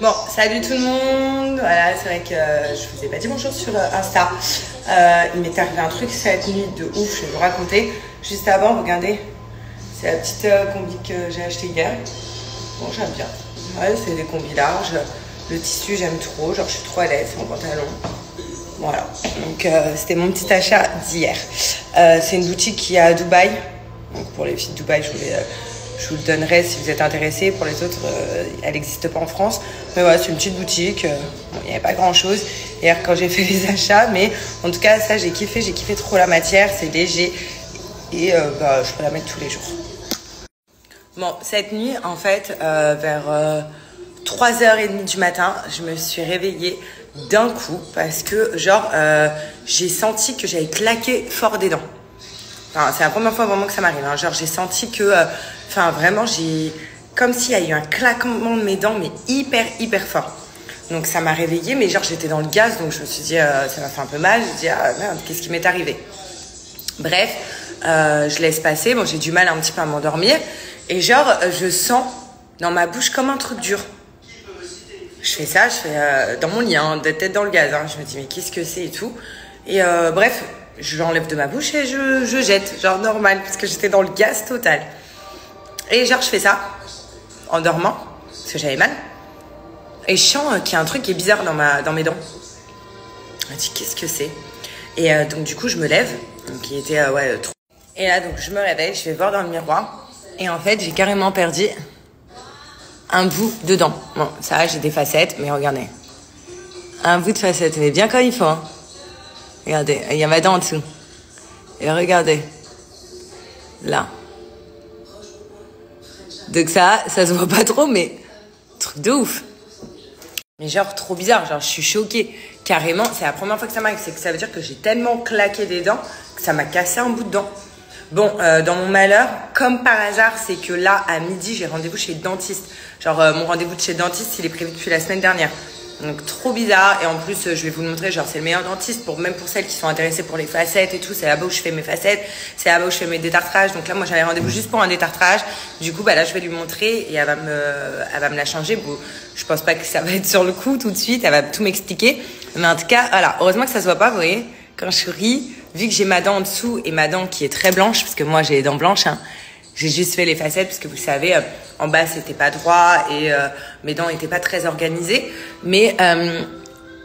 Bon, salut tout le monde. Voilà, c'est vrai que je vous ai pas dit bonjour sur Insta. Il m'est arrivé un truc cette nuit de ouf, je vais vous raconter. Juste avant, regardez, c'est la petite combi que j'ai acheté hier. Bon, j'aime bien. Ouais, c'est des combis larges. Le tissu, j'aime trop. Genre, je suis trop à l'aise, c'est mon pantalon. Voilà. Donc, c'était mon petit achat d'hier. C'est une boutique qui est à Dubaï. Donc, pour les filles de Dubaï, je vous le donnerai si vous êtes intéressés. Pour les autres, elle n'existe pas en France. Mais voilà, c'est une petite boutique. Bon, il n'y avait pas grand-chose hier quand j'ai fait les achats. Mais en tout cas, ça, j'ai kiffé. J'ai kiffé trop la matière. C'est léger. Et je peux la mettre tous les jours. Bon, cette nuit, en fait, vers 3h30 du matin, je me suis réveillée d'un coup. Parce que, genre, j'ai senti que j'avais claqué fort des dents. Enfin, c'est la première fois vraiment que ça m'arrive. Hein. Genre, j'ai senti que... vraiment, comme s'il y a eu un claquement de mes dents, mais hyper fort. Donc, ça m'a réveillée, mais genre, j'étais dans le gaz. Donc, je me suis dit, ça m'a fait un peu mal. Je me suis dit, ah merde, qu'est-ce qui m'est arrivé? Bref, je laisse passer. Bon, j'ai du mal un petit peu à m'endormir. Et genre, je sens dans ma bouche comme un truc dur. Je fais ça, je fais dans mon lit, hein, tête dans le gaz. Hein. Je me dis, mais qu'est-ce que c'est et tout. Et bref... je l'enlève de ma bouche et je jette, genre normal, parce que j'étais dans le gaz total. Et genre, je fais ça, en dormant, parce que j'avais mal. Et je sens qu'il y a un truc qui est bizarre dans mes dents. Je me dis, qu'est-ce que c'est? Et donc, du coup, je me lève. Donc, il était, trop. Et là, donc, je me réveille, je vais voir dans le miroir. Et en fait, j'ai carrément perdu un bout de dent. Bon, ça, j'ai des facettes, mais regardez. Un bout de facette, mais bien comme il faut, hein. Regardez, il y a ma dent en dessous. Et regardez. Là. Donc ça se voit pas trop, mais truc de ouf. Mais genre trop bizarre, genre je suis choquée. Carrément, c'est la première fois que ça m'arrive. C'est que ça veut dire que j'ai tellement claqué des dents que ça m'a cassé un bout de dent. Bon, dans mon malheur, comme par hasard, c'est que là, à midi, j'ai rendez-vous chez le dentiste. Genre, mon rendez-vous de chez le dentiste, il est prévu depuis la semaine dernière. Donc trop bizarre, et en plus je vais vous le montrer, genre c'est le meilleur dentiste même pour celles qui sont intéressées pour les facettes et tout. C'est là-bas où je fais mes facettes, c'est là-bas où je fais mes détartrages. Donc là moi j'avais rendez-vous juste pour un détartrage. Du coup là je vais lui montrer et elle va me la changer. Bon, je pense pas que ça va être sur le coup tout de suite, elle va tout m'expliquer. Mais en tout cas voilà, heureusement que ça se voit pas, vous voyez, quand je ris, vu que j'ai ma dent en dessous et ma dent qui est très blanche, parce que moi j'ai les dents blanches, hein. J'ai juste fait les facettes parce que vous savez, en bas c'était pas droit et mes dents étaient pas très organisées. Mais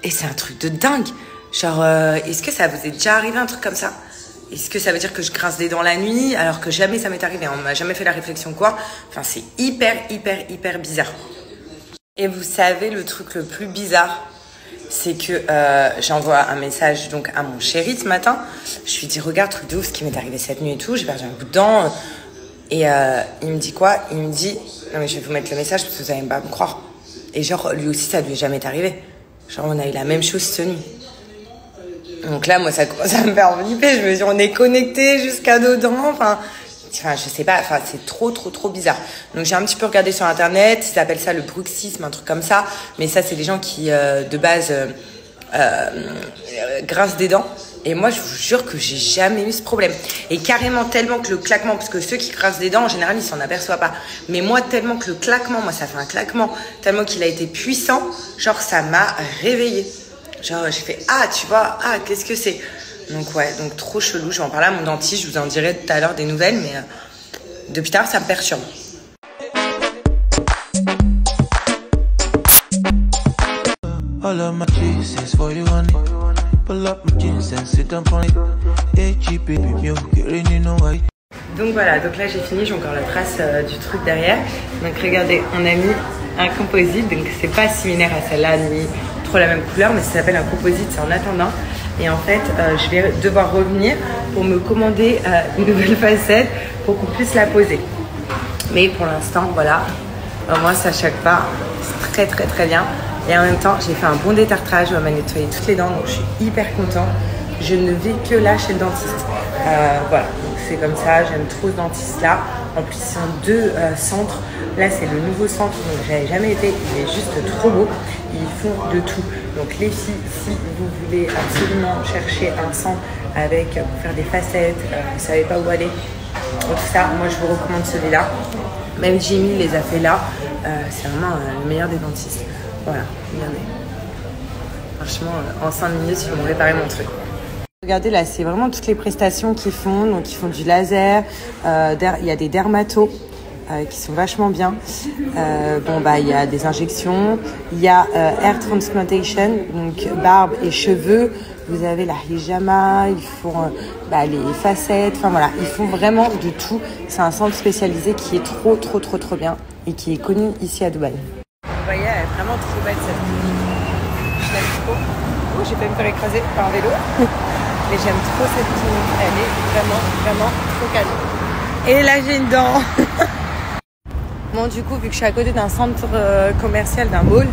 et c'est un truc de dingue. Genre, est-ce que ça vous est déjà arrivé un truc comme ça? Est-ce que ça veut dire que je grince des dents la nuit alors que jamais ça m'est arrivé? On m'a jamais fait la réflexion quoi. Enfin, c'est hyper bizarre. Et vous savez le truc le plus bizarre, c'est que j'envoie un message donc à mon chéri ce matin. Je lui dis regarde truc de ouf ce qui m'est arrivé cette nuit et tout. J'ai perdu un bout de dent. Et il me dit quoi? Il me dit, non mais je vais vous mettre le message parce que vous allez pas me croire. Et genre, lui aussi, ça lui est jamais arrivé. Genre, on a eu la même chose cette nuit. Donc là, moi, ça commence à me faire flipper. Je me dis, on est connectés jusqu'à nos dents. Enfin, je sais pas. Enfin, c'est trop bizarre. Donc, j'ai un petit peu regardé sur Internet. Ils appellent ça le bruxisme, un truc comme ça. Mais ça, c'est des gens qui, de base, grincent des dents. Et moi, je vous jure que j'ai jamais eu ce problème. Et carrément tellement que le claquement, parce que ceux qui grincent des dents, en général, ils s'en aperçoivent pas. Mais moi, tellement que le claquement, moi, ça fait un claquement, tellement qu'il a été puissant, genre, ça m'a réveillée. Genre, j'ai fait, ah, tu vois, ah, qu'est-ce que c'est? Donc, ouais, donc trop chelou. Je vais en parler à mon dentiste, je vous en dirai tout à l'heure des nouvelles, mais depuis tard, ça me perturbe. All of my kisses for you, honey. Donc voilà, donc là j'ai fini, j'ai encore la trace du truc derrière. Donc regardez, on a mis un composite, donc c'est pas similaire à celle-là ni trop la même couleur, mais ça s'appelle un composite, c'est en attendant. Et en fait, je vais devoir revenir pour me commander une nouvelle facette pour qu'on puisse la poser. Mais pour l'instant, voilà, au moins ça choque pas, c'est très bien. Et en même temps, j'ai fait un bon détartrage, on m'a nettoyé toutes les dents, donc je suis hyper contente. Je ne vais que là chez le dentiste. Voilà, donc c'est comme ça, j'aime trop ce dentiste-là. En plus, ils sont deux centres. Là, c'est le nouveau centre, donc j'avais jamais été. Il est juste trop beau. Ils font de tout. Donc les filles, si vous voulez absolument chercher un centre pour faire des facettes, vous ne savez pas où aller, tout ça, moi je vous recommande celui-là. Même Jimmy les a fait là. C'est vraiment le meilleur des dentistes. Voilà, regardez. Franchement, en 5 minutes, ils vont réparer mon truc. Regardez là, c'est vraiment toutes les prestations qu'ils font. Donc ils font du laser, il y a des dermatos qui sont vachement bien. Il y a des injections, il y a hair transplantation, donc barbe et cheveux. Vous avez la hijama, ils font les facettes, enfin voilà, ils font vraiment de tout. C'est un centre spécialisé qui est trop bien et qui est connu ici à Dubaï. Vous voyez, elle est vraiment trop belle cette clinique. Je l'aime trop. Oh, j'ai failli me faire écraser par un vélo. Mais j'aime trop cette clinique, elle est vraiment trop calme. Et là j'ai une dent. Bon, du coup, vu que je suis à côté d'un centre commercial, d'un mall,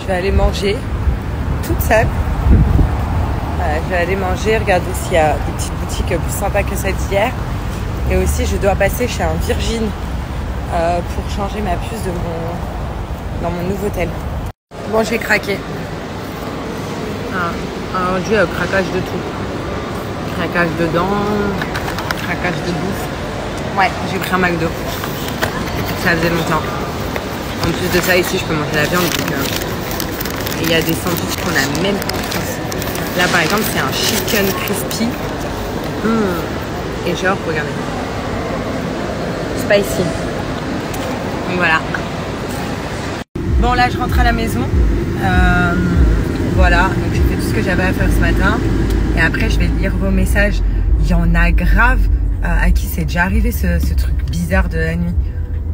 je vais aller manger toute seule. Je vais aller manger, regarder s'il y a des petites boutiques plus sympas que celle d'hier. Et aussi, je dois passer chez un Virgin pour changer ma puce dans mon nouveau hôtel. Bon, j'ai craqué. Aujourd'hui, craquage de tout. Craquage de dents, craquage de bouffe. Ouais, j'ai pris un McDo. Ça faisait longtemps. En plus de ça, ici, je peux manger la viande. Donc, il y a des sandwichs qu'on a même pas en France. Là, par exemple, c'est un chicken crispy. Et genre, regardez. Spicy. Donc voilà. Bon, là, je rentre à la maison. Voilà. Donc, j'ai fait tout ce que j'avais à faire ce matin. Et après, je vais lire vos messages. Il y en a grave à qui c'est déjà arrivé ce truc bizarre de la nuit.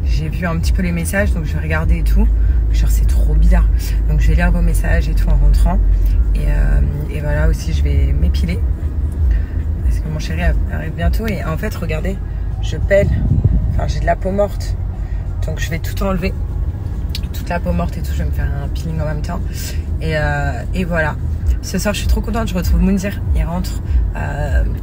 J'ai vu un petit peu les messages, donc je vais regarder et tout. Genre, c'est trop bizarre. Donc, je vais lire vos messages et tout en rentrant. Et voilà, aussi, je vais m'épiler. Parce que mon chéri arrive bientôt. Et en fait, regardez, je pèle. Enfin, j'ai de la peau morte. Donc, je vais tout enlever. Toute la peau morte et tout. Je vais me faire un peeling en même temps. Et voilà. Ce soir, je suis trop contente. Je retrouve Moundir. Il rentre.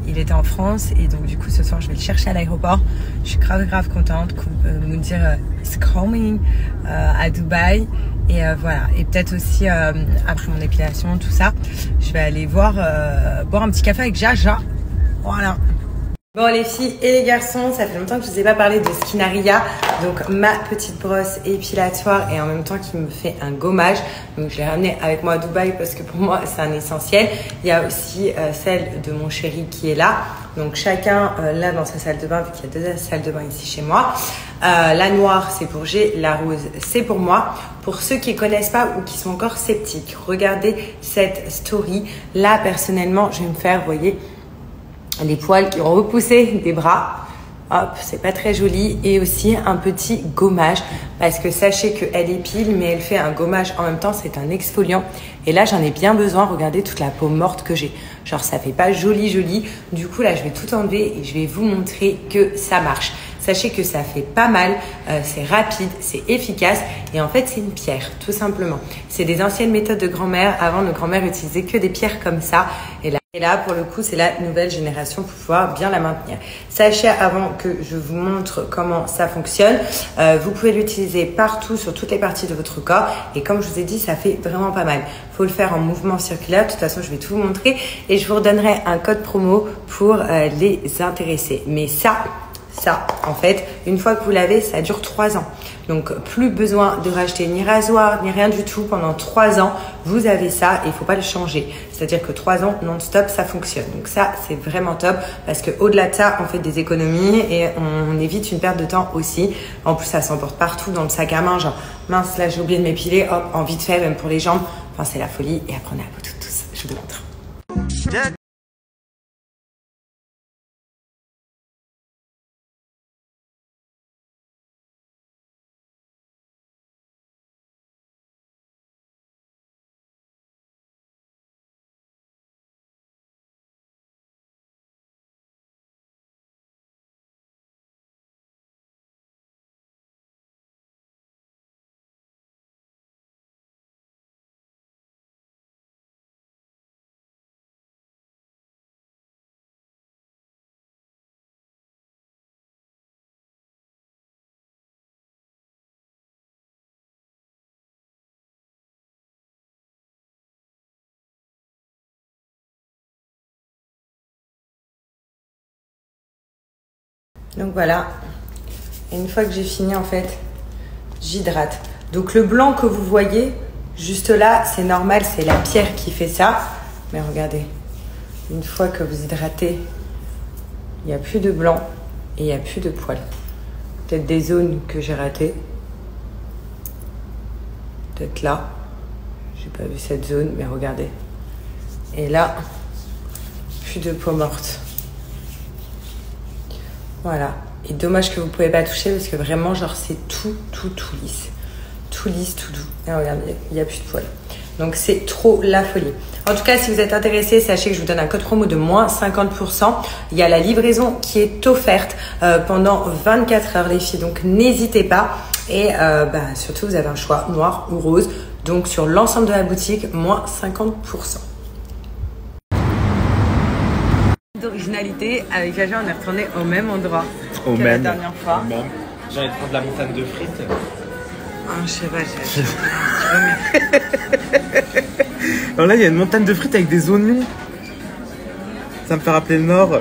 Il était en France. Et donc, du coup, ce soir, je vais le chercher à l'aéroport. Je suis grave contente. Moundir is coming à Dubaï. Et voilà. Et peut-être aussi, après mon épilation, tout ça, je vais aller boire un petit café avec Jaja. Voilà. Bon les filles et les garçons, ça fait longtemps que je vous ai pas parlé de Skinaria, donc ma petite brosse épilatoire et en même temps qui me fait un gommage. Donc je l'ai ramenée avec moi à Dubaï parce que pour moi c'est un essentiel. Il y a aussi celle de mon chéri qui est là. Donc chacun là dans sa salle de bain, vu qu'il y a 2 salles de bain ici chez moi. La noire c'est pour G, la rose c'est pour moi. Pour ceux qui ne connaissent pas ou qui sont encore sceptiques, regardez cette story. Là personnellement je vais me faire, vous voyez, les poils qui ont repoussé des bras. Hop, c'est pas très joli. Et aussi un petit gommage. Parce que sachez qu'elle épile, mais elle fait un gommage en même temps. C'est un exfoliant. Et là, j'en ai bien besoin. Regardez toute la peau morte que j'ai. Genre, ça fait pas joli. Du coup, là, je vais tout enlever et je vais vous montrer que ça marche. Sachez que ça fait pas mal, c'est rapide, c'est efficace et en fait c'est une pierre, tout simplement. C'est des anciennes méthodes de grand-mère. Avant, nos grand-mères utilisaient que des pierres comme ça. Et là, pour le coup, c'est la nouvelle génération pour pouvoir bien la maintenir. Sachez avant que je vous montre comment ça fonctionne, vous pouvez l'utiliser partout sur toutes les parties de votre corps. Et comme je vous ai dit, ça fait vraiment pas mal. Faut le faire en mouvement circulaire. De toute façon, je vais tout vous montrer et je vous redonnerai un code promo pour les intéresser. Mais ça, en fait, une fois que vous l'avez, ça dure 3 ans. Donc, plus besoin de racheter ni rasoir, ni rien du tout. Pendant 3 ans, vous avez ça et il faut pas le changer. C'est-à-dire que 3 ans non-stop, ça fonctionne. Donc ça, c'est vraiment top parce que au-delà de ça, on fait des économies et on évite une perte de temps aussi. En plus, ça s'emporte partout dans le sac à main. Genre, mince, là, j'ai oublié de m'épiler. Hop, en vite fait, même pour les jambes. Enfin, c'est la folie. Et après, on est à bout de tous. Je vous montre. Donc voilà, et une fois que j'ai fini en fait, j'hydrate. Donc le blanc que vous voyez, Juste là, c'est normal, c'est la pierre qui fait ça. Mais regardez, une fois que vous hydratez, il n'y a plus de blanc et il n'y a plus de poils. Peut-être des zones que j'ai ratées. Peut-être là. J'ai pas vu cette zone, mais regardez. Et là, plus de peau morte. Voilà. Et dommage que vous pouvez pas toucher parce que vraiment, genre, c'est tout lisse. Tout lisse, tout doux. Et regardez, il n'y a plus de poils. Donc, c'est trop la folie. En tout cas, si vous êtes intéressé, sachez que je vous donne un code promo de moins 50%. Il y a la livraison qui est offerte pendant 24 heures, les filles. Donc, n'hésitez pas. Et surtout, vous avez un choix noir ou rose. Donc, sur l'ensemble de la boutique, moins 50%. D'originalité, avec Jaja, on est retourné au même endroit que la dernière fois. J'ai envie de prendre la montagne de frites. Je sais pas, Alors là, il y a une montagne de frites avec des oignons. Ça me fait rappeler le Nord.